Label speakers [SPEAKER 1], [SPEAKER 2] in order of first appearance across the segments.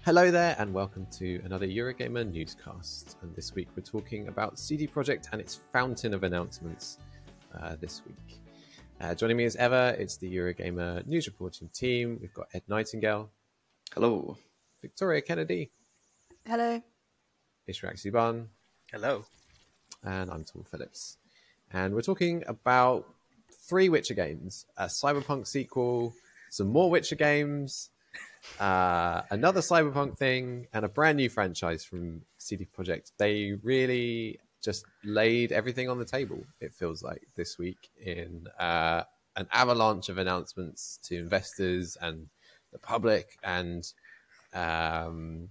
[SPEAKER 1] Hello there and welcome to another Eurogamer Newscast. And this week we're talking about CD Projekt and its fountain of announcements this week. Joining me as ever, it's the Eurogamer news reporting team. We've got Ed Nightingale.
[SPEAKER 2] Hello.
[SPEAKER 1] Victoria Kennedy.
[SPEAKER 3] Hello.
[SPEAKER 1] Ishraq Subhan.
[SPEAKER 4] Hello.
[SPEAKER 1] And I'm Tom Phillips. And we're talking about 3 Witcher games, a Cyberpunk sequel, some more Witcher games, another Cyberpunk thing, and a brand new franchise from CD Projekt. They really just laid everything on the table, it feels like, this week in an avalanche of announcements to investors and the public. And some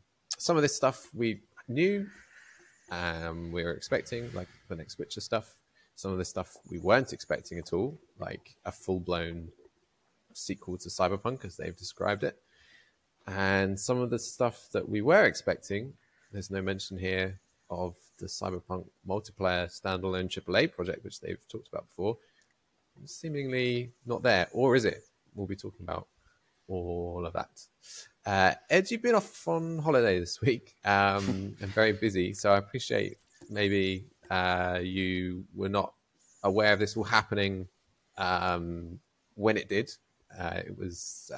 [SPEAKER 1] of this stuff we knew, we were expecting, like the next Witcher stuff. Some of the stuff we weren't expecting at all, like a full-blown sequel to Cyberpunk, as they've described it. And some of the stuff that we were expecting, there's no mention here of the Cyberpunk multiplayer standalone AAA project, which they've talked about before, seemingly not there. Or is it? We'll be talking about all of that. Ed, you've been off on holiday this week and very busy, so I appreciate maybe you were not aware of this all happening when it did. It was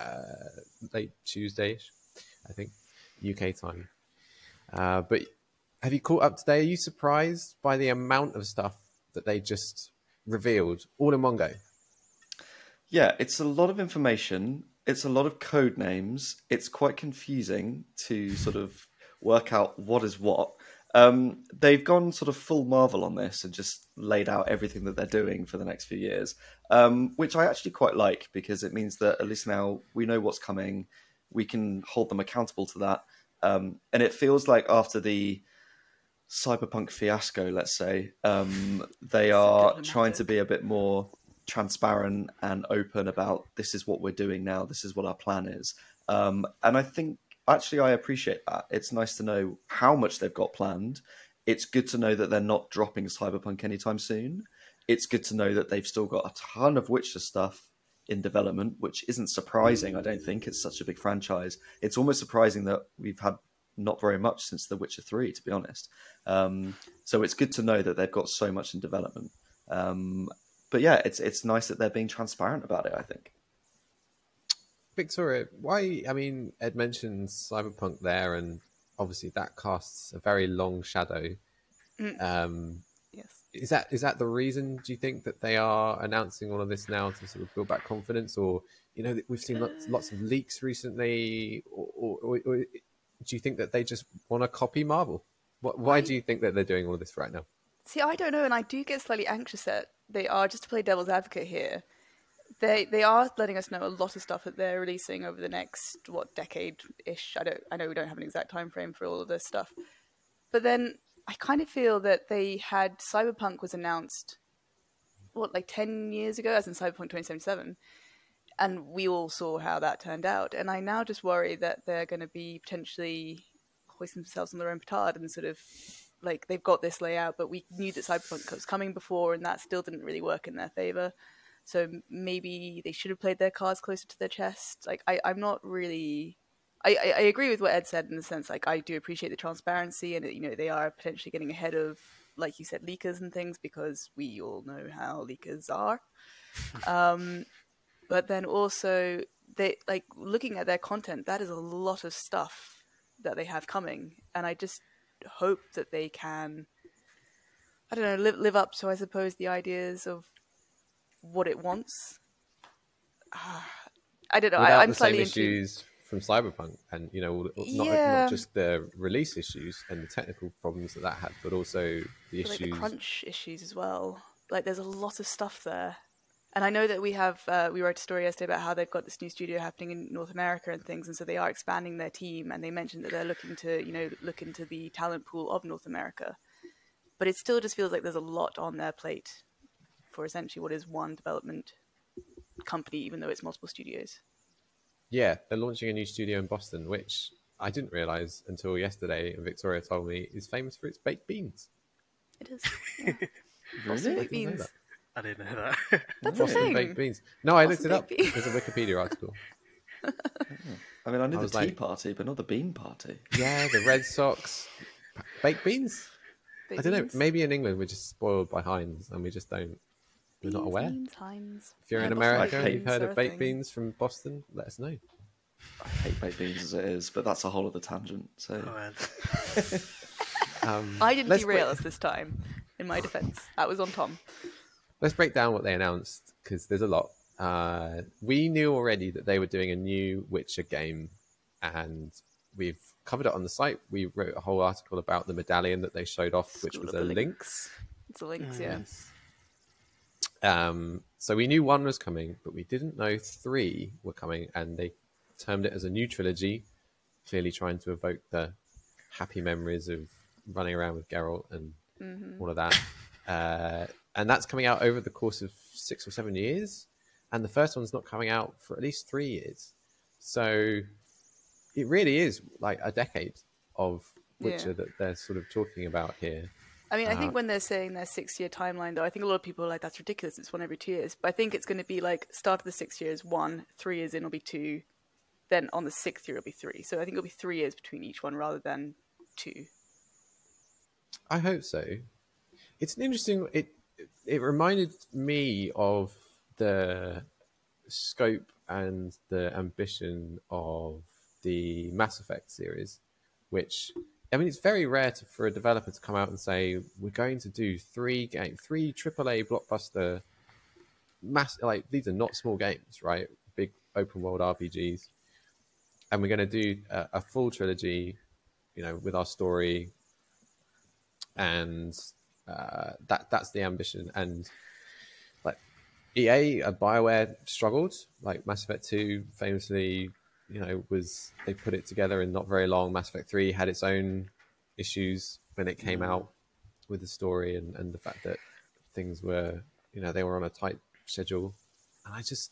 [SPEAKER 1] late Tuesday-ish, I think, UK time. But have you caught up today? Are you surprised by the amount of stuff that they just revealed all in one go?
[SPEAKER 2] Yeah, it's a lot of information. It's a lot of code names. It's quite confusing to sort of work out what is what. They've gone sort of full Marvel on this and just laid out everything that they're doing for the next few years, which I actually quite like, because it means that at least now we know what's coming. We can hold them accountable to that. And it feels like after the Cyberpunk fiasco, let's say, they are trying to be a bit more transparent and open about this is what we're doing now. This is what our plan is. And I think, actually, I appreciate that. It's nice to know how much they've got planned. It's good to know that they're not dropping Cyberpunk anytime soon. It's good to know that they've still got a ton of Witcher stuff in development, which isn't surprising, I don't think. It's such a big franchise. It's almost surprising that we've had not very much since The Witcher 3, to be honest. So it's good to know that they've got so much in development. But yeah, it's nice that they're being transparent about it, I think.
[SPEAKER 1] Victoria, why? I mean, Ed mentions Cyberpunk there, and obviously that casts a very long shadow.
[SPEAKER 3] Yes.
[SPEAKER 1] Is that the reason? Do you think that they are announcing all of this now to sort of build back confidence, or we've seen lots of leaks recently, or do you think that they just want to copy Marvel? Why do you think that they're doing all of this right now?
[SPEAKER 3] See, I don't know, and I do get slightly anxious that they are, just to play devil's advocate here, they are letting us know a lot of stuff that they're releasing over the next, decade-ish. I know we don't have an exact time frame for all of this stuff. But then I kind of feel that they had Cyberpunk was announced, 10 years ago, as in Cyberpunk 2077. And we all saw how that turned out. And I now just worry that they're going to be potentially hoisting themselves on their own petard and sort of, they've got this layout, but we knew that Cyberpunk was coming before, and that still didn't really work in their favor. So maybe they should have played their cards closer to their chest. I'm not really... I agree with what Ed said in the sense, I do appreciate the transparency, and, they are potentially getting ahead of, like you said, leakers and things, because we all know how leakers are. But then also, they looking at their content, that is a lot of stuff that they have coming. And I just hope that they can, I don't know, live up to, I suppose, the ideas of what it wants. I don't know.
[SPEAKER 1] Without
[SPEAKER 3] I'm
[SPEAKER 1] the
[SPEAKER 3] slightly
[SPEAKER 1] same issues from Cyberpunk, and not just the release issues and the technical problems that had, but also the issues,
[SPEAKER 3] the crunch issues as well. There's a lot of stuff there, and I know that we wrote a story yesterday about how they've got this new studio happening in North America and things, and so they are expanding their team, and they mentioned that they're looking to look into the talent pool of North America, but it still just feels like there's a lot on their plate for essentially what is one development company, even though it's multiple studios.
[SPEAKER 1] Yeah, they're launching a new studio in Boston, which I didn't realise until yesterday, and Victoria told me is famous for its baked beans.
[SPEAKER 3] It is. Yeah. Boston baked beans.
[SPEAKER 4] I didn't know that.
[SPEAKER 3] That's a
[SPEAKER 1] Boston
[SPEAKER 3] thing.
[SPEAKER 1] baked beans. No, I looked
[SPEAKER 3] Boston
[SPEAKER 1] it up.
[SPEAKER 3] baked beans.
[SPEAKER 1] There's a Wikipedia article.
[SPEAKER 2] I mean, I knew
[SPEAKER 1] I
[SPEAKER 2] the
[SPEAKER 1] was
[SPEAKER 2] Tea
[SPEAKER 1] like-
[SPEAKER 2] Party, but not the Bean Party.
[SPEAKER 1] Yeah, the Red Sox baked beans. I don't know.
[SPEAKER 3] Beans.
[SPEAKER 1] Maybe in England we're just spoiled by Heinz and we just don't. We're not aware.
[SPEAKER 3] Beans, Heinz.
[SPEAKER 1] If you're
[SPEAKER 3] Yeah,
[SPEAKER 1] in
[SPEAKER 3] Boston
[SPEAKER 1] America
[SPEAKER 3] baked
[SPEAKER 1] and you've
[SPEAKER 3] beans
[SPEAKER 1] heard
[SPEAKER 3] are
[SPEAKER 1] of
[SPEAKER 3] a
[SPEAKER 1] baked
[SPEAKER 3] thing.
[SPEAKER 1] beans from Boston, let us know.
[SPEAKER 2] I hate baked beans as it is, but that's a whole other tangent. So
[SPEAKER 4] Oh, man.
[SPEAKER 3] I didn't
[SPEAKER 1] Let's
[SPEAKER 3] derail
[SPEAKER 1] break-
[SPEAKER 3] us this time. In my defence, that was on Tom.
[SPEAKER 1] Let's break down what they announced because there's a lot. We knew already that they were doing a new Witcher game, and we've covered it on the site. We wrote a whole article about the medallion that they showed off, which
[SPEAKER 3] School
[SPEAKER 1] was
[SPEAKER 3] of
[SPEAKER 1] a
[SPEAKER 3] the
[SPEAKER 1] lynx.
[SPEAKER 3] It's the links, yeah.
[SPEAKER 1] So we knew one was coming, but we didn't know 3 were coming, and they termed it as a new trilogy, clearly trying to evoke the happy memories of running around with Geralt and all of that. And that's coming out over the course of 6 or 7 years, and the first one's not coming out for at least 3 years. So it really is like a decade of Witcher that they're sort of talking about here.
[SPEAKER 3] I mean, I think when they're saying their 6-year timeline, though, I think a lot of people are like, that's ridiculous. It's one every 2 years. But I think it's going to be like start of the 6 years, 1, 3 years in will be 2, then on the 6th year it'll be 3. So I think it'll be 3 years between each one rather than 2.
[SPEAKER 1] I hope so. It's an interesting. It reminded me of the scope and the ambition of the Mass Effect series, which I mean, it's very rare for a developer to come out and say we're going to do 3 AAA blockbuster like these are not small games, right? Big open world RPGs, and we're going to do a full trilogy, with our story. And that's the ambition. And like EA, BioWare struggled. Like Mass Effect 2 famously, they put it together in not very long. Mass Effect 3 had its own issues when it came out with the story and the fact that things were, they were on a tight schedule. And I just,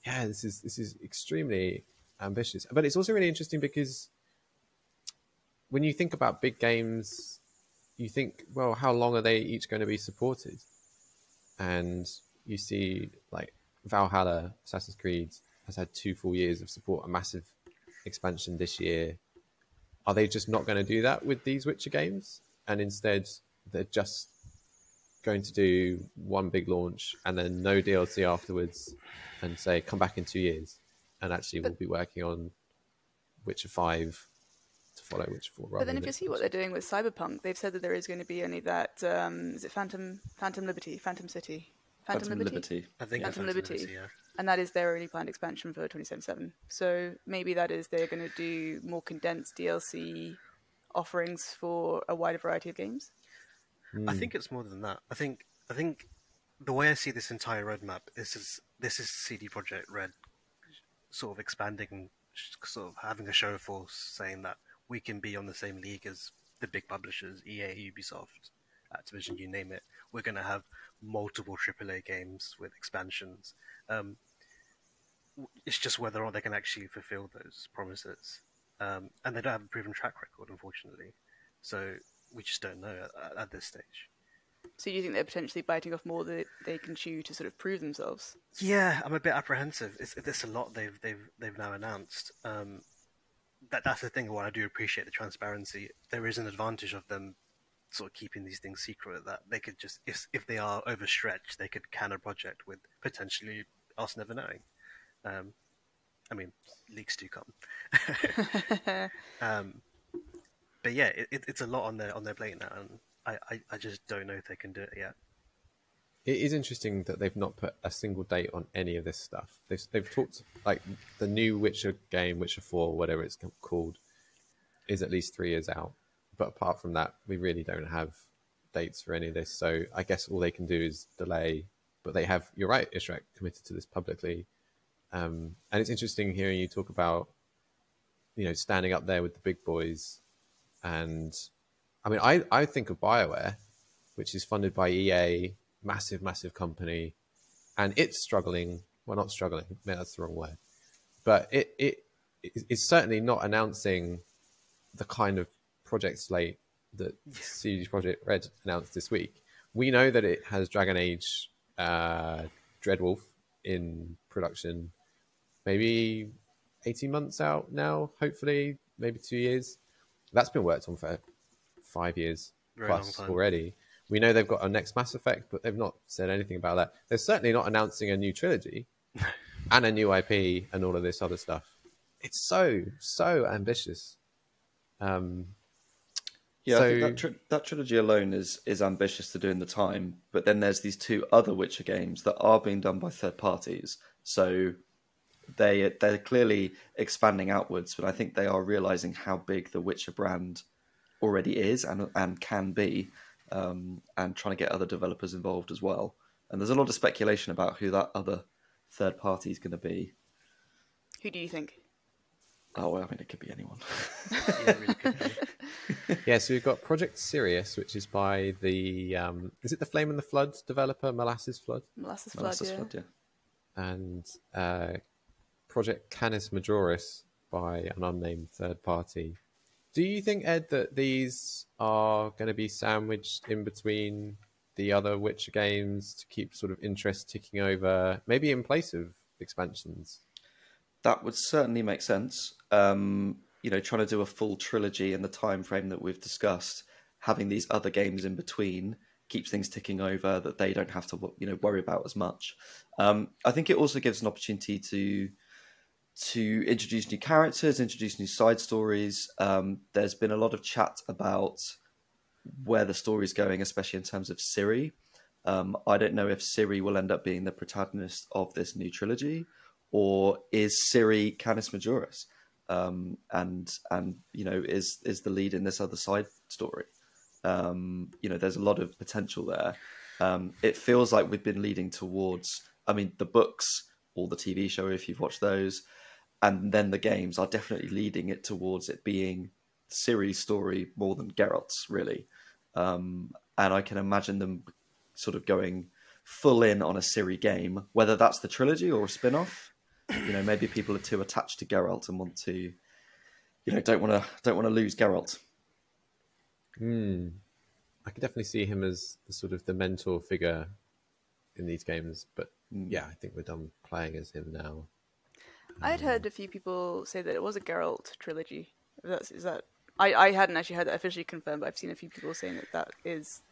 [SPEAKER 1] this is extremely ambitious. But it's also really interesting because when you think about big games, you think, well, how long are they each going to be supported? And you see, like, Valhalla, Assassin's Creed, has had 2 full years of support, a massive expansion this year. Are they just not going to do that with these Witcher games? And instead, they're just going to do one big launch and then no DLC afterwards and say, come back in 2 years. And actually, we'll be working on Witcher 5 to follow Witcher 4.
[SPEAKER 3] But then if you see what they're doing with Cyberpunk, they've said that there is going to be only that, is it Phantom Liberty? Phantom City?
[SPEAKER 2] Phantom Liberty.
[SPEAKER 4] I think
[SPEAKER 3] Phantom
[SPEAKER 4] it's
[SPEAKER 3] Liberty.
[SPEAKER 4] yeah.
[SPEAKER 3] And that is their only planned expansion for 2077. So maybe that is they're going to do more condensed DLC offerings for a wider variety of games.
[SPEAKER 4] I think it's more than that. I think the way I see this entire roadmap is this is CD Projekt Red sort of expanding, sort of having a show force saying that we can be on the same league as the big publishers, EA, Ubisoft, Activision, you name it. We're going to have multiple AAA games with expansions. It's just whether or not they can actually fulfill those promises. And they don't have a proven track record, unfortunately. So we just don't know at this stage.
[SPEAKER 3] So you think they're potentially biting off more that they can chew to sort of prove themselves?
[SPEAKER 4] Yeah, I'm a bit apprehensive. It's a lot they've now announced. That's the thing. What I do appreciate the transparency. There is an advantage of them sort of keeping these things secret. That they could just, if they are overstretched, they could can a project with potentially us never knowing. I mean, leaks do come. But yeah, it's a lot on their plate now, and I just don't know if they can do it yet.
[SPEAKER 1] It is interesting that they've not put a single date on any of this stuff. They've talked, like, the new Witcher game, Witcher 4, whatever it's called, is at least 3 years out. But apart from that, we really don't have dates for any of this. So I guess all they can do is delay. But they have, you're right, Ishraq, committed to this publicly. And it's interesting hearing you talk about, standing up there with the big boys. And I mean, I think of BioWare, which is funded by EA, massive company, and it's struggling. Well, not struggling, maybe that's the wrong word, but it's certainly not announcing the kind of project slate that CD Projekt Red announced this week. We know that it has Dragon Age Dreadwolf in production, maybe 18 months out now, hopefully, maybe 2 years. That's been worked on for 5 years
[SPEAKER 4] Very long
[SPEAKER 1] plus
[SPEAKER 4] time.
[SPEAKER 1] already. We know they've got a next Mass Effect, but they've not said anything about that. They're certainly not announcing a new trilogy and a new IP and all of this other stuff. It's so ambitious.
[SPEAKER 2] Yeah,
[SPEAKER 1] So,
[SPEAKER 2] I think that trilogy alone is ambitious to do in the time, but then there's these 2 other Witcher games that are being done by third parties. So they're clearly expanding outwards, but I think they are realizing how big the Witcher brand already is and can be, and trying to get other developers involved as well. And there's a lot of speculation about who that other third party is going to be.
[SPEAKER 3] Who do you think?
[SPEAKER 2] Oh, well, I mean, it could be anyone.
[SPEAKER 4] Yeah, it really could be.
[SPEAKER 1] yeah, so we've got Project Sirius, which is by the is it the Flame and the Flood developer, Molasses Flood,
[SPEAKER 3] Molasses Flood,
[SPEAKER 2] Molasses
[SPEAKER 3] yeah.
[SPEAKER 2] Flood, yeah.
[SPEAKER 1] and Project Canis Majoris by an unnamed third party. Do you think, Ed, that these are going to be sandwiched in between the other Witcher games to keep sort of interest ticking over, maybe in place of expansions?
[SPEAKER 2] That would certainly make sense. Trying to do a full trilogy in the time frame that we've discussed, having these other games in between keeps things ticking over that they don't have to worry about as much. I think it also gives an opportunity to introduce new characters, introduce new side stories. There's been a lot of chat about where the story's going, especially in terms of Ciri. I don't know if Ciri will end up being the protagonist of this new trilogy, or is Ciri Canis Majoris, and is the lead in this other side story. There's a lot of potential there. It feels like we've been leading towards, the books or the TV show, if you've watched those, and then the games are definitely leading it towards it being Ciri's story more than Geralt's, really. And I can imagine them sort of going full in on a Ciri game, whether that's the trilogy or a spin-off. Maybe people are too attached to Geralt and want to, don't want to lose Geralt.
[SPEAKER 1] I could definitely see him as the mentor figure in these games, but yeah, I think we're done playing as him now.
[SPEAKER 3] I had heard a few people say that it was a Geralt trilogy. I hadn't actually heard that officially confirmed, but I've seen a few people saying that is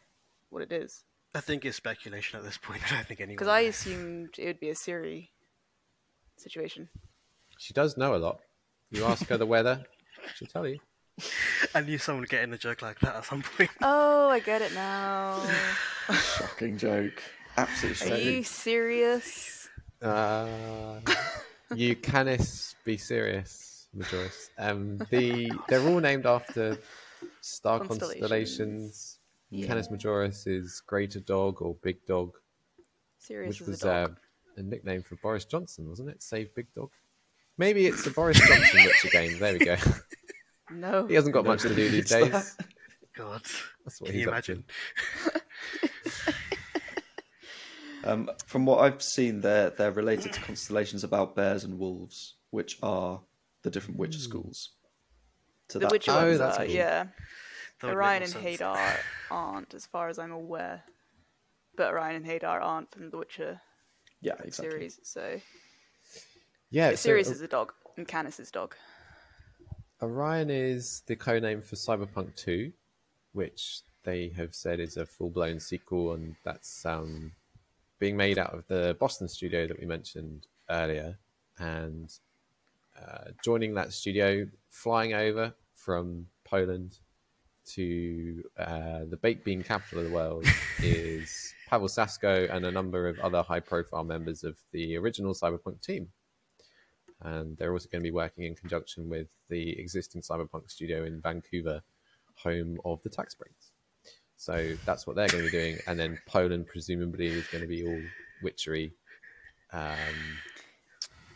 [SPEAKER 3] what it is.
[SPEAKER 4] I think it's speculation at this point. I don't think anyone.
[SPEAKER 3] Because I assumed it would be a Ciri situation.
[SPEAKER 1] She does know a lot. You ask her the weather, she'll tell you.
[SPEAKER 4] I knew someone would get in a joke like that at some point.
[SPEAKER 3] Oh, I get it now.
[SPEAKER 2] Shocking joke. Absolutely.
[SPEAKER 3] Are you serious?
[SPEAKER 1] You canis be serious, Majoris. They're all named after star constellations.
[SPEAKER 3] Yeah.
[SPEAKER 1] Canis Majoris is Greater Dog or Big Dog,
[SPEAKER 3] Sirius
[SPEAKER 1] which
[SPEAKER 3] is
[SPEAKER 1] was
[SPEAKER 3] a dog.
[SPEAKER 1] a nickname for Boris Johnson, wasn't it? Save Big Dog. Maybe it's a Boris Johnson Witcher game. There we go.
[SPEAKER 3] No.
[SPEAKER 1] He hasn't got much to do these days.
[SPEAKER 4] God,
[SPEAKER 1] That's what
[SPEAKER 4] can
[SPEAKER 1] he's
[SPEAKER 4] you
[SPEAKER 1] up to.
[SPEAKER 4] imagine?
[SPEAKER 2] From what I've seen, they're related to constellations about bears and wolves, which are the different Witcher schools. So
[SPEAKER 3] The Witcher
[SPEAKER 1] Oh,
[SPEAKER 3] ones
[SPEAKER 1] that's
[SPEAKER 3] are,
[SPEAKER 1] cool.
[SPEAKER 3] yeah.
[SPEAKER 4] That would make
[SPEAKER 3] Orion
[SPEAKER 4] more
[SPEAKER 3] and
[SPEAKER 4] sense.
[SPEAKER 3] Hadar aren't, as far as I'm aware. But Orion and Hadar aren't from the Witcher
[SPEAKER 2] yeah, exactly.
[SPEAKER 3] series, so...
[SPEAKER 1] Yeah,
[SPEAKER 3] Sirius is a dog, and Canis is dog.
[SPEAKER 1] Orion is the codename for Cyberpunk 2, which they have said is a full-blown sequel, and that's being made out of the Boston studio that we mentioned earlier. And joining that studio, flying over from Poland to the baked bean capital of the world is Pavel Sasko and a number of other high-profile members of the original Cyberpunk team. And they're also going to be working in conjunction with the existing Cyberpunk studio in Vancouver, home of the tax breaks. So that's what they're going to be doing. And then Poland presumably is going to be all witchery. And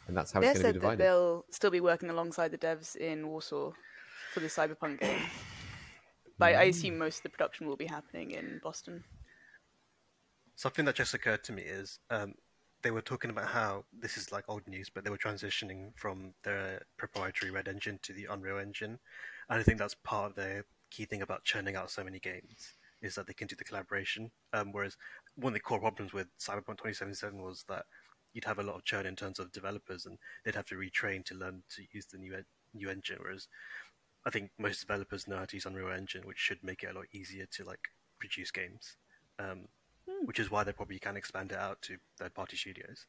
[SPEAKER 1] that's how
[SPEAKER 3] They
[SPEAKER 1] it's going to be
[SPEAKER 3] said that
[SPEAKER 1] divided.
[SPEAKER 3] they'll still be working alongside the devs in Warsaw for the Cyberpunk game. But I assume most of the production will be happening in Boston.
[SPEAKER 4] Something that just occurred to me is they were talking about how this is like old news, but they were transitioning from the proprietary Red engine to the Unreal engine, and I think that's part of the key thing about churning out so many games is that they can do the collaboration. Whereas one of the core problems with Cyberpunk 2077 was that you'd have a lot of churn in terms of developers, and they'd have to retrain to learn to use the new engine. Whereas I think most developers know how to use Unreal Engine, which should make it a lot easier to like produce games. Which is why they probably can expand it out to third-party studios.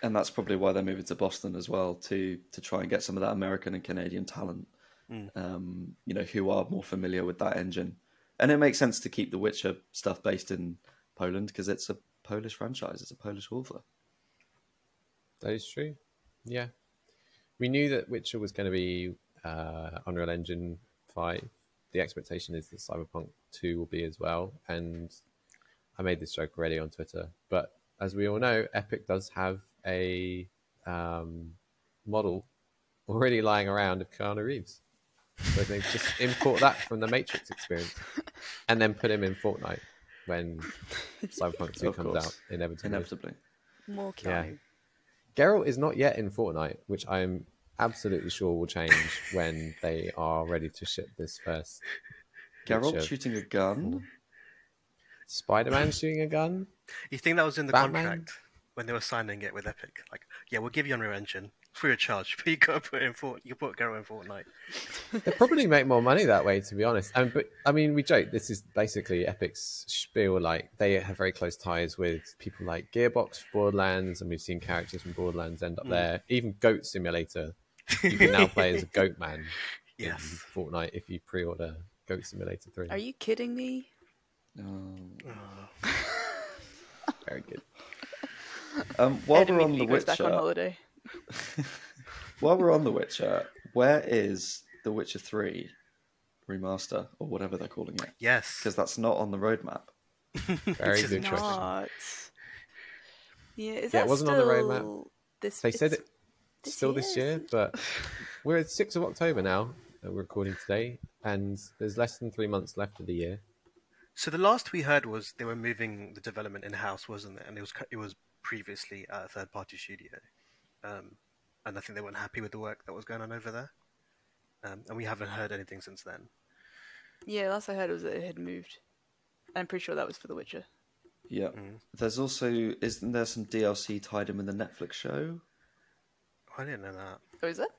[SPEAKER 2] And that's probably why they're moving to Boston as well, to try and get some of that American and Canadian talent, who are more familiar with that engine. And it makes sense to keep the Witcher stuff based in Poland because it's a Polish franchise, it's a Polish author.
[SPEAKER 1] That is true. Yeah. We knew that Witcher was going to be Unreal Engine 5. The expectation is that Cyberpunk 2 will be as well. And I made this joke already on Twitter, but as we all know, Epic does have a model already lying around of Keanu Reeves. So they just import that from the Matrix experience and then put him in Fortnite when Cyberpunk 2 comes out, inevitably.
[SPEAKER 3] More Keanu.
[SPEAKER 1] Yeah. Geralt is not yet in Fortnite, which I'm absolutely sure will change when they are ready to ship this first.
[SPEAKER 2] Geralt shooting a gun?
[SPEAKER 1] Spider-Man shooting a gun?
[SPEAKER 4] You think that was in the
[SPEAKER 1] Batman?
[SPEAKER 4] contract when they were signing it with Epic? Like, yeah, we'll give you Unreal Engine free of charge, but you got to put Geralt in Fortnite.
[SPEAKER 1] They probably make more money that way, to be honest. But I mean, we joke. This is basically Epic's spiel. Like, they have very close ties with people like Gearbox, Borderlands, and we've seen characters from Borderlands end up there. Even Goat Simulator, you can now play as a goat man in Fortnite if you pre-order Goat Simulator 3.
[SPEAKER 3] Are you kidding me?
[SPEAKER 1] Very good.
[SPEAKER 2] While we're on The
[SPEAKER 3] goes back on
[SPEAKER 2] Witcher,
[SPEAKER 3] holiday.
[SPEAKER 2] while we're on The Witcher, where is The Witcher 3 remaster or whatever they're calling it?
[SPEAKER 4] Yes,
[SPEAKER 2] Because that's not on the roadmap.
[SPEAKER 1] Very good question.
[SPEAKER 3] Not. Yeah, is
[SPEAKER 1] Yeah,
[SPEAKER 3] that
[SPEAKER 1] it wasn't on the roadmap. They said it
[SPEAKER 3] this
[SPEAKER 1] still this year, but we're at 6th of October now. We're recording today, and there's less than 3 months left of the year.
[SPEAKER 4] So the last we heard was they were moving the development in-house, wasn't it? And it was previously at a third-party studio. And I think they weren't happy with the work that was going on over there. And we haven't heard anything since then.
[SPEAKER 3] Yeah, last I heard was that it had moved. I'm pretty sure that was for The Witcher.
[SPEAKER 2] Yeah. There's also, isn't there some DLC tied in with the Netflix show?
[SPEAKER 4] I didn't know that.
[SPEAKER 3] Oh, is it?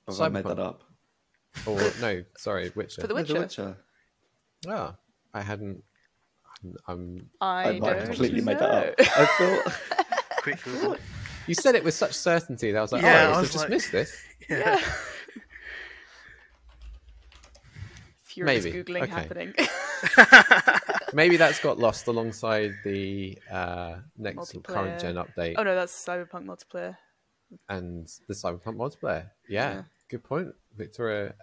[SPEAKER 2] Or have I made that up?
[SPEAKER 1] Or no, sorry, Witcher.
[SPEAKER 3] For The
[SPEAKER 2] Yeah,
[SPEAKER 3] Witcher?
[SPEAKER 2] The Witcher.
[SPEAKER 1] Ah, I hadn't. I'm.
[SPEAKER 2] I might have completely made that
[SPEAKER 3] know.
[SPEAKER 2] up. I thought...
[SPEAKER 4] Quick Google.
[SPEAKER 1] You said it with such certainty that I was like,
[SPEAKER 4] Yeah,
[SPEAKER 1] oh,
[SPEAKER 4] I
[SPEAKER 1] I
[SPEAKER 4] was
[SPEAKER 1] just
[SPEAKER 4] like-
[SPEAKER 1] missed this.
[SPEAKER 3] Yeah. Furious
[SPEAKER 1] Maybe.
[SPEAKER 3] Googling
[SPEAKER 1] Okay.
[SPEAKER 3] happening.
[SPEAKER 1] Maybe that's got lost alongside the next current
[SPEAKER 3] Multiplayer.
[SPEAKER 1] gen update
[SPEAKER 3] Oh no, that's Cyberpunk multiplayer.
[SPEAKER 1] and the Cyberpunk multiplayer. Yeah,
[SPEAKER 3] Yeah.
[SPEAKER 1] good point, Victoria.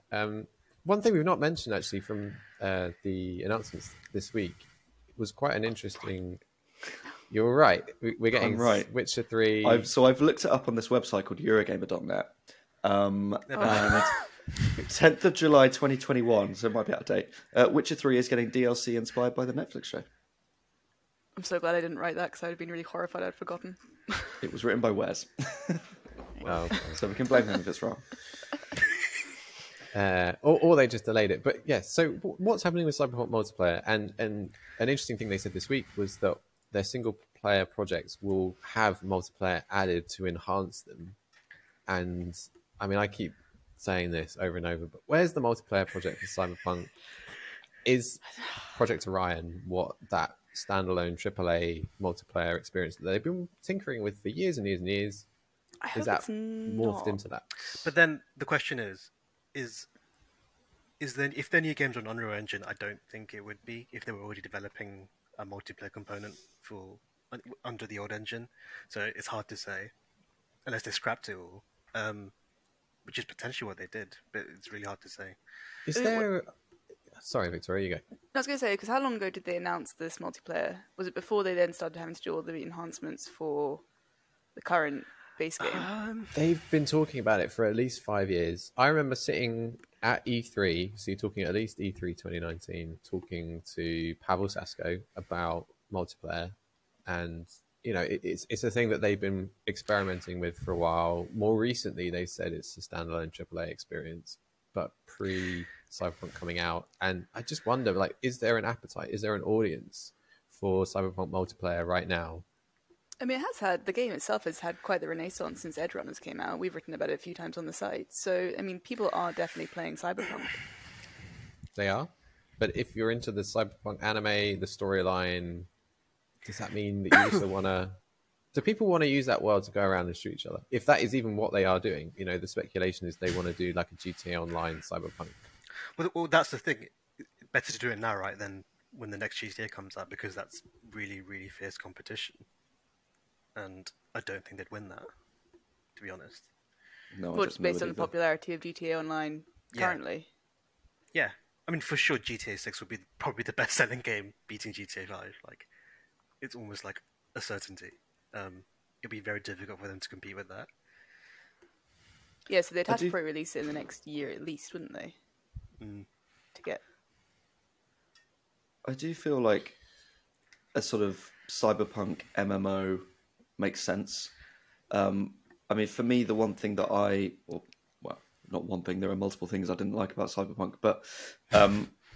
[SPEAKER 1] One thing we've not mentioned actually from the announcements this week was quite an interesting. You're right. We're getting
[SPEAKER 2] I'm right.
[SPEAKER 1] Witcher 3.
[SPEAKER 2] I've looked it up on this website called Eurogamer.net. And 10th of July 2021, so it might be out of date. Witcher 3 is getting DLC inspired by the Netflix show.
[SPEAKER 3] I'm so glad I didn't write that because I would have been really horrified I'd forgotten.
[SPEAKER 2] It was written by Wes,
[SPEAKER 1] Oh, okay.
[SPEAKER 2] so we can blame him if it's wrong.
[SPEAKER 1] Or they just delayed it. But yes, so what's happening with Cyberpunk multiplayer? And an interesting thing they said this week was that their single player projects will have multiplayer added to enhance them. And I mean, I keep saying this over and over, but where's the multiplayer project for Cyberpunk? Is Project Orion what that standalone AAA multiplayer experience that they've been tinkering with for years and years and years?
[SPEAKER 3] I
[SPEAKER 1] Is
[SPEAKER 3] hope
[SPEAKER 1] that
[SPEAKER 3] it's
[SPEAKER 1] morphed
[SPEAKER 3] not.
[SPEAKER 1] into that?
[SPEAKER 4] But then the question is then if their new games are on Unreal Engine, I don't think it would be if they were already developing a multiplayer component for under the old engine. So it's hard to say unless they scrapped it all, which is potentially what they did. But it's really hard to say.
[SPEAKER 1] Is there? Sorry, Victoria, you go.
[SPEAKER 3] I was going to say, because how long ago did they announce this multiplayer? Was it before they then started having to do all the enhancements for the current base game?
[SPEAKER 1] They've been talking about it for at least 5 years. I remember sitting at E3, so you're talking at least E3 2019, talking to Pavel Sasko about multiplayer. And, you know, it's a thing that they've been experimenting with for a while. More recently, they said it's a standalone AAA experience. But Cyberpunk coming out, and I just wonder, like, is there an appetite? Is there an audience for Cyberpunk multiplayer right now?
[SPEAKER 3] I mean, the game itself has had quite the renaissance since Edgerunners came out. We've written about it a few times on the site. So, I mean, people are definitely playing Cyberpunk.
[SPEAKER 1] They are. But if you're into the Cyberpunk anime, the storyline, does that mean that you also want to... Do people want to use that world to go around and shoot each other? If that is even what they are doing, you know, the speculation is they want to do like a GTA Online Cyberpunk.
[SPEAKER 4] Well, that's the thing. Better to do it now, right, than when the next GTA comes out, because that's really, really fierce competition. And I don't think they'd win that, to be honest.
[SPEAKER 2] No,
[SPEAKER 3] Well, just based on the popularity of GTA Online currently.
[SPEAKER 4] Yeah. I mean, for sure, GTA 6 would be probably the best-selling game, beating GTA 5. Like, it's almost like a certainty. It'd be very difficult for them to compete with that.
[SPEAKER 3] Yeah, so they'd have to probably release it in the next year at least, wouldn't they? To get...
[SPEAKER 2] I do feel like a sort of Cyberpunk MMO makes sense. I mean, for me, the one thing that well, not one thing, there are multiple things I didn't like about Cyberpunk, but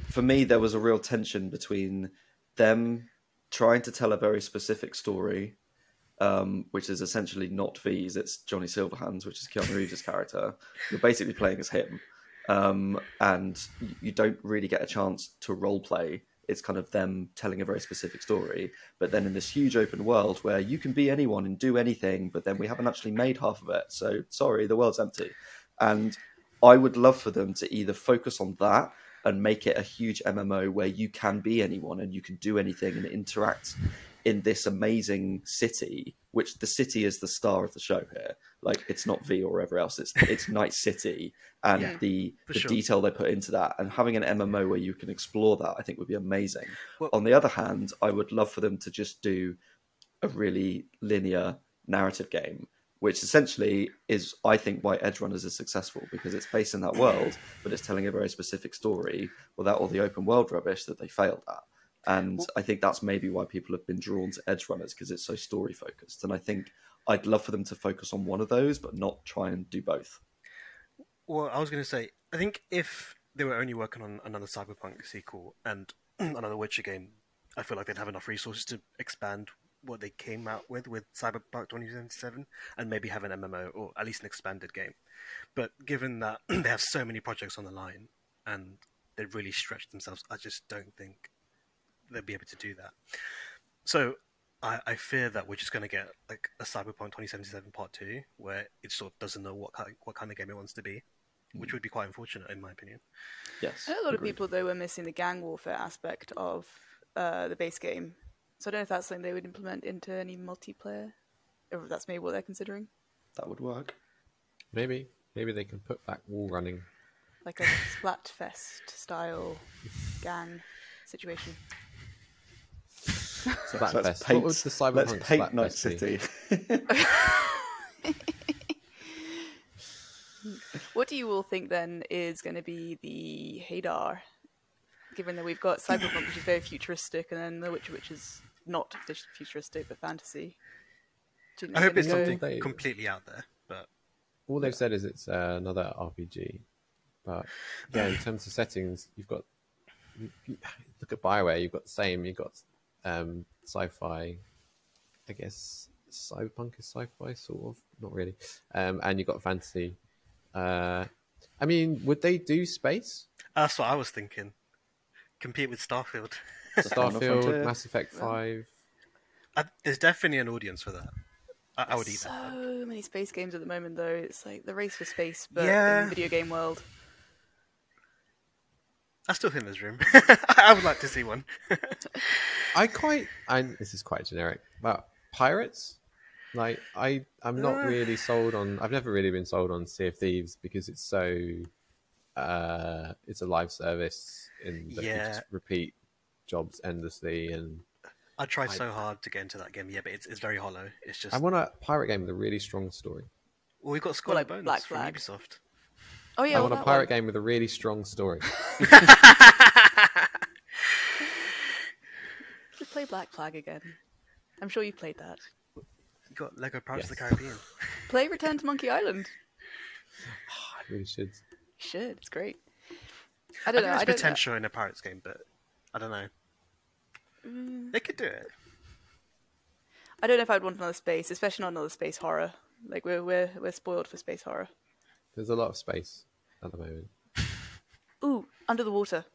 [SPEAKER 2] for me, there was a real tension between them trying to tell a very specific story, which is essentially not V's, it's Johnny Silverhands, which is Keanu Reeves' character. You're basically playing as him, and you don't really get a chance to roleplay. It's kind of them telling a very specific story, but then in this huge open world where you can be anyone and do anything, but then we haven't actually made half of it, so sorry, the world's empty. And I would love for them to either focus on that and make it a huge MMO where you can be anyone and you can do anything and interact in this amazing city, which the city is the star of the show here. Like, it's not V or wherever else, it's Night City, and the detail they put into that, and having an MMO where you can explore that, I think would be amazing. Well, on the other hand, I would love for them to just do a really linear narrative game, which essentially is, I think, why Edgerunners is successful, because it's based in that world, but it's telling a very specific story without all the open world rubbish that they failed at. And I think that's maybe why people have been drawn to Edgerunners, because it's so story focused. And I think I'd love for them to focus on one of those, but not try and do both.
[SPEAKER 4] Well, I was going to say, I think if they were only working on another Cyberpunk sequel and another Witcher game, I feel like they'd have enough resources to expand what they came out with Cyberpunk 2077 and maybe have an MMO or at least an expanded game. But given that they have so many projects on the line and they've really stretched themselves, I just don't think they'll be able to do that. So I fear that we're just going to get like a Cyberpunk 2077 Part 2 where it sort of doesn't know what kind of game it wants to be, which would be quite unfortunate in my opinion.
[SPEAKER 2] Yes,
[SPEAKER 3] I know a lot of people, though, were missing the gang warfare aspect of the base game. So I don't know if that's something they would implement into any multiplayer, or if that's maybe what they're considering.
[SPEAKER 2] That would work.
[SPEAKER 1] Maybe they can put back wall running.
[SPEAKER 3] Like a Splatfest style gang situation.
[SPEAKER 1] Splatfest. What was the Cyberpunk
[SPEAKER 2] let's paint Night
[SPEAKER 1] City?
[SPEAKER 3] What do you all think then is going to be the Hadar? Given that we've got Cyberpunk, which is very futuristic, and then The Witcher, which is not futuristic but fantasy.
[SPEAKER 4] I hope it's something completely out there. But
[SPEAKER 1] all they've said is it's another RPG. But yeah, in terms of settings, you've got look at BioWare. You've got the same. You've got sci-fi. I guess Cyberpunk is sci-fi, sort of. Not really. And you've got fantasy. I mean, would they do space?
[SPEAKER 4] That's what I was thinking. Compete with Starfield.
[SPEAKER 1] Starfield, Mass Effect 5.
[SPEAKER 4] There's definitely an audience for that. I would eat that.
[SPEAKER 3] So many space games at the moment, though. It's like the race for space, but
[SPEAKER 4] Yeah.
[SPEAKER 3] in the video game world.
[SPEAKER 4] I still think there's room. I would like to see one.
[SPEAKER 1] This is quite generic, but pirates? Like, I'm not really sold on... I've never really been sold on Sea of Thieves because it's so... it's a live service and you just repeat jobs endlessly, and
[SPEAKER 4] I tried so hard to get into that game, but it's very hollow. It's just...
[SPEAKER 1] I want a pirate game with a really strong story.
[SPEAKER 4] Well, we've got Scarlet
[SPEAKER 3] Black
[SPEAKER 4] Bonus from
[SPEAKER 3] Flag.
[SPEAKER 4] Ubisoft.
[SPEAKER 3] Oh yeah,
[SPEAKER 1] I want a pirate game with a really strong story.
[SPEAKER 3] Just play Black Flag again. I'm sure you've played that.
[SPEAKER 4] You got Lego Pirates of the Caribbean.
[SPEAKER 3] Play Return to Monkey Island.
[SPEAKER 1] I really should.
[SPEAKER 3] You should. It's great. I don't know.
[SPEAKER 4] There's
[SPEAKER 3] I don't know.
[SPEAKER 4] potential in a Pirates game, but I don't know. They could do it.
[SPEAKER 3] I don't know if I'd want another space, especially not another space horror. Like we're spoiled for space horror.
[SPEAKER 1] There's a lot of space at the moment.
[SPEAKER 3] Ooh, under the water.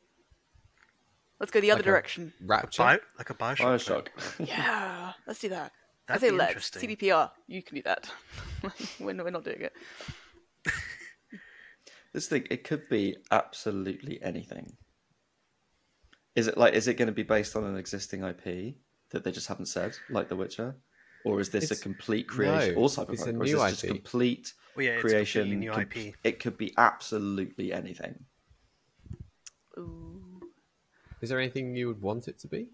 [SPEAKER 3] Let's go the other direction.
[SPEAKER 1] Rapture.
[SPEAKER 4] Like a Bioshock.
[SPEAKER 2] Bioshock.
[SPEAKER 3] Yeah, let's do that. I
[SPEAKER 4] That'd
[SPEAKER 3] say
[SPEAKER 4] be
[SPEAKER 3] let's.
[SPEAKER 4] interesting.
[SPEAKER 3] CDPR, you can do that. we're not doing it.
[SPEAKER 2] This thing, it could be absolutely anything. Is it going to be based on an existing IP that they just haven't said, like The Witcher? Or is this a complete creation?
[SPEAKER 1] No,
[SPEAKER 2] Or Cyberpunk?
[SPEAKER 1] it's a
[SPEAKER 2] or is
[SPEAKER 1] new
[SPEAKER 2] this just
[SPEAKER 1] IP.
[SPEAKER 2] complete
[SPEAKER 4] It's
[SPEAKER 2] creation?
[SPEAKER 4] a completely new IP.
[SPEAKER 2] It could be absolutely anything.
[SPEAKER 3] Ooh.
[SPEAKER 1] Is there anything you would want it to be?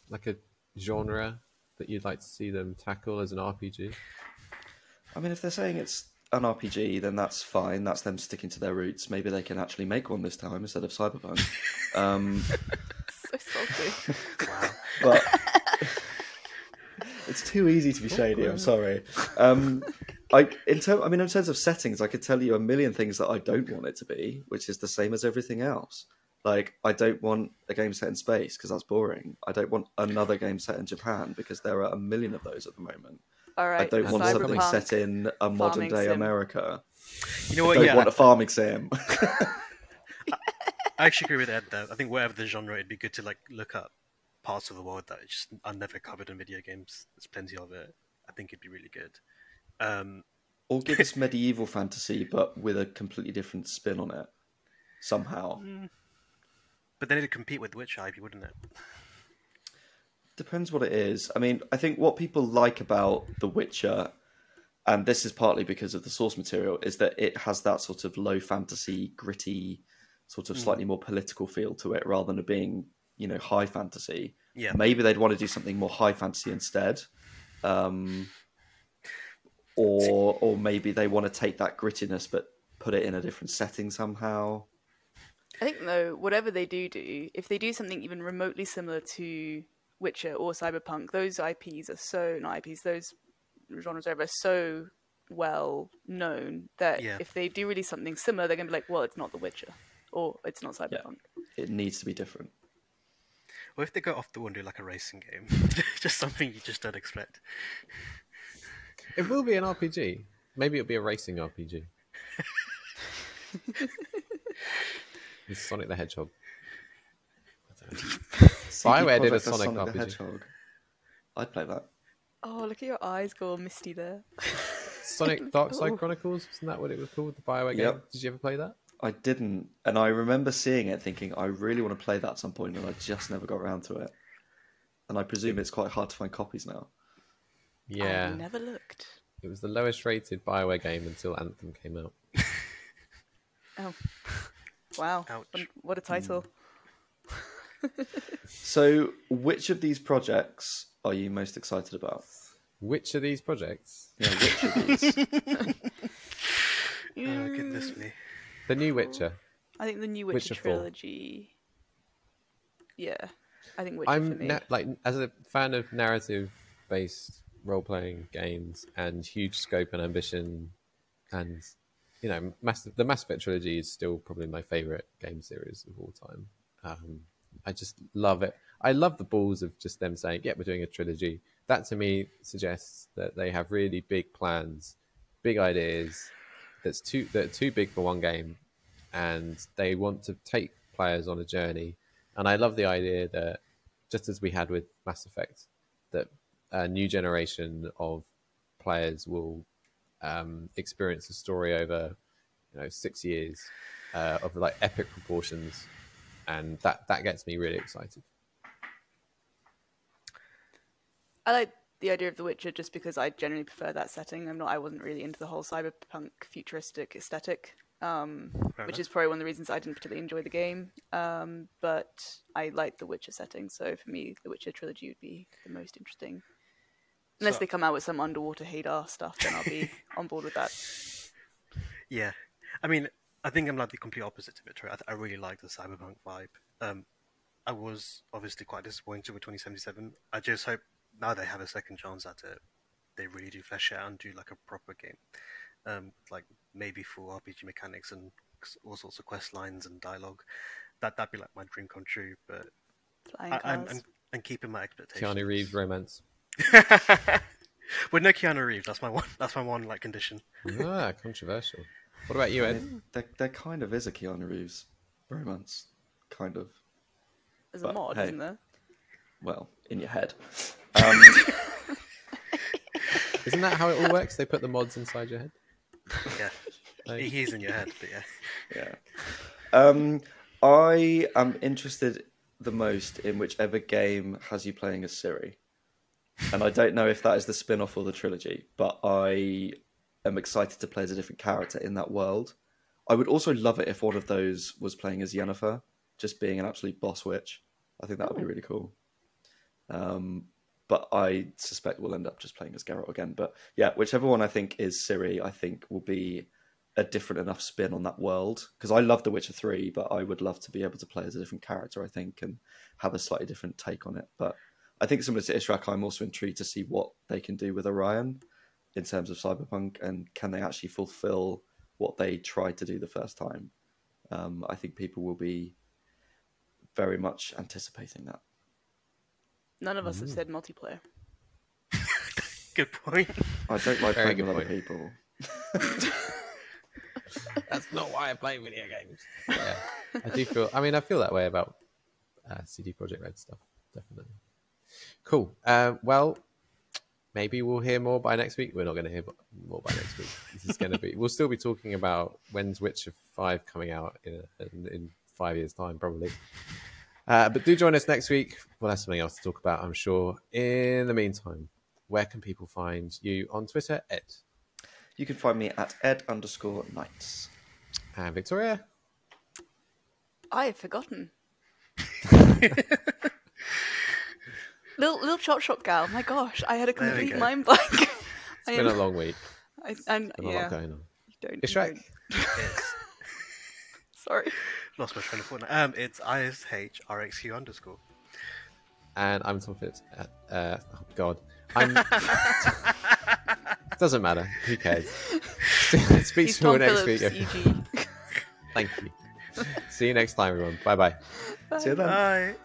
[SPEAKER 1] Like a genre that you'd like to see them tackle as an RPG?
[SPEAKER 2] I mean, if they're saying it's an RPG, then that's fine. That's them sticking to their roots. Maybe they can actually make one this time instead of Cyberpunk.
[SPEAKER 3] So salty.
[SPEAKER 4] Wow.
[SPEAKER 2] But it's too easy to be shady. I'm sorry. In terms of settings, I could tell you a million things that I don't want it to be, which is the same as everything else. Like, I don't want a game set in space because that's boring. I don't want another game set in Japan because there are a million of those at the moment.
[SPEAKER 3] All right.
[SPEAKER 2] I don't want something
[SPEAKER 3] Cyberpunk,
[SPEAKER 2] set in a modern day
[SPEAKER 3] sim.
[SPEAKER 2] America.
[SPEAKER 4] You know
[SPEAKER 2] I
[SPEAKER 4] what?
[SPEAKER 2] don't
[SPEAKER 4] Yeah,
[SPEAKER 2] want a farming sim.
[SPEAKER 4] I actually agree with Ed though. I think whatever the genre, it'd be good to like look up parts of the world that just are never covered in video games. There's plenty of it. I think it'd be really good.
[SPEAKER 2] Or give us medieval fantasy, but with a completely different spin on it. Somehow.
[SPEAKER 4] But then it'd compete with Witcher IP, wouldn't it?
[SPEAKER 2] Depends what it is. I mean, I think what people like about The Witcher, and this is partly because of the source material, is that it has that sort of low fantasy, gritty, sort of slightly more political feel to it, rather than it being, high fantasy.
[SPEAKER 4] Yeah.
[SPEAKER 2] Maybe they'd want to do something more high fantasy instead. Or maybe they want to take that grittiness but put it in a different setting somehow.
[SPEAKER 3] I think though, whatever they do, if they do something even remotely similar to Witcher or Cyberpunk, those IPs are those genres are so well known that if they do really something similar, they're going to be like, well, it's not The Witcher or it's not Cyberpunk.
[SPEAKER 2] Yeah. It needs to be different.
[SPEAKER 4] Or if they go off the wall and do like a racing game, just something you just don't expect.
[SPEAKER 1] It will be an RPG. Maybe it'll be a racing RPG. It's Sonic the Hedgehog. BioWare did a Sonic RPG.
[SPEAKER 2] The Hedgehog. I'd play that.
[SPEAKER 3] Oh, look at your eyes go all misty there.
[SPEAKER 1] Sonic Dark Side Chronicles, isn't that what it was called? The BioWare game? Did you ever play that?
[SPEAKER 2] I didn't. And I remember seeing it thinking, I really want to play that at some point, and I just never got around to it. And I presume it's quite hard to find copies now.
[SPEAKER 1] Yeah.
[SPEAKER 3] I never looked.
[SPEAKER 1] It was the lowest rated BioWare game until Anthem came out.
[SPEAKER 3] Oh. Wow.
[SPEAKER 4] Ouch.
[SPEAKER 3] What a title.
[SPEAKER 2] So, which of these projects are you most excited about?
[SPEAKER 1] Which of these projects?
[SPEAKER 2] Yeah, which of these?
[SPEAKER 4] Oh, goodness me.
[SPEAKER 1] The new Witcher.
[SPEAKER 3] I think the new
[SPEAKER 1] Witcher
[SPEAKER 3] Witcher
[SPEAKER 1] 4.
[SPEAKER 3] trilogy. Yeah. I think Witcher for me.
[SPEAKER 1] As a fan of narrative-based role-playing games and huge scope and ambition, and the Mass Effect trilogy is still probably my favorite game series of all time. I just love it. I love the balls of just them saying, "Yeah, we're doing a trilogy." That to me suggests that they have really big plans, big ideas. That are too big for one game, and they want to take players on a journey. And I love the idea that, just as we had with Mass Effect, that a new generation of players will experience a story over 6 years of like epic proportions, and that gets me really excited.
[SPEAKER 3] I like the idea of The Witcher just because I generally prefer that setting. I wasn't really into the whole cyberpunk futuristic aesthetic, which is probably one of the reasons I didn't particularly enjoy the game. But I like the Witcher setting, so for me, the Witcher trilogy would be the most interesting. Unless they come out with some underwater Hadar stuff, then I'll be on board with that.
[SPEAKER 4] Yeah. I mean, I think I'm like the complete opposite of it, right? I really like the cyberpunk vibe. I was obviously quite disappointed with 2077. I just hope now they have a second chance at it, they really do flesh it out and do like a proper game. Like maybe full RPG mechanics and all sorts of quest lines and dialogue. That'd be like my dream come true. But
[SPEAKER 3] Flying cars.
[SPEAKER 4] I'm keeping my expectations.
[SPEAKER 1] Keanu Reeves romance.
[SPEAKER 4] With no Keanu Reeves, that's my one like condition.
[SPEAKER 1] Ah, controversial. What about you, Ed?
[SPEAKER 2] There kind of is a Keanu Reeves romance, kind of.
[SPEAKER 3] There's a mod,
[SPEAKER 2] hey.
[SPEAKER 3] isn't there?
[SPEAKER 2] Well, in your head.
[SPEAKER 1] Isn't that how it all works? They put the mods inside your head?
[SPEAKER 4] Yeah, he's in your head, but yeah.
[SPEAKER 2] Yeah. I am interested the most in whichever game has you playing as Siri. And I don't know if that is the spin-off or the trilogy, but I am excited to play as a different character in that world. I would also love it if one of those was playing as Yennefer, just being an absolute boss witch. I think that would be really cool. But I suspect we'll end up just playing as Geralt again. But yeah, whichever one I think is Ciri, I think will be a different enough spin on that world. Because I love The Witcher 3, but I would love to be able to play as a different character, I think, and have a slightly different take on it. But I think similar to Ishraq, I'm also intrigued to see what they can do with Orion in terms of Cyberpunk, and can they actually fulfill what they tried to do the first time. I think people will be very much anticipating that.
[SPEAKER 3] None of us have said multiplayer.
[SPEAKER 4] Good point.
[SPEAKER 2] I don't like
[SPEAKER 1] Very
[SPEAKER 2] playing
[SPEAKER 1] good
[SPEAKER 2] with other
[SPEAKER 1] point.
[SPEAKER 2] people.
[SPEAKER 1] That's not why I play video games. Yeah, I feel that way about CD Projekt Red stuff, definitely. Cool. Well, maybe we'll hear more by next week. We're not going to hear more by next week. This is going to be. We'll still be talking about when's Witcher 5 coming out in 5 years' time, probably. But do join us next week. We'll have something else to talk about, I'm sure. In the meantime, where can people find you on Twitter, Ed?
[SPEAKER 2] You can find me at ed_knights.
[SPEAKER 1] And Victoria?
[SPEAKER 3] I have forgotten. little chop shop gal. My gosh, I had a complete mind blank.
[SPEAKER 1] It's been a long week.
[SPEAKER 3] And
[SPEAKER 1] There's a lot going on.
[SPEAKER 3] Ishraq. Sorry.
[SPEAKER 4] Lost my train of thought now. It's ISHRXQ_.
[SPEAKER 1] And I'm Tom Phillips. Oh, God. Doesn't matter. Who cares? Speak to you next week.
[SPEAKER 3] EG.
[SPEAKER 1] Thank you. See you next time, everyone. Bye-bye.
[SPEAKER 3] Bye.
[SPEAKER 2] See you then.
[SPEAKER 4] Bye.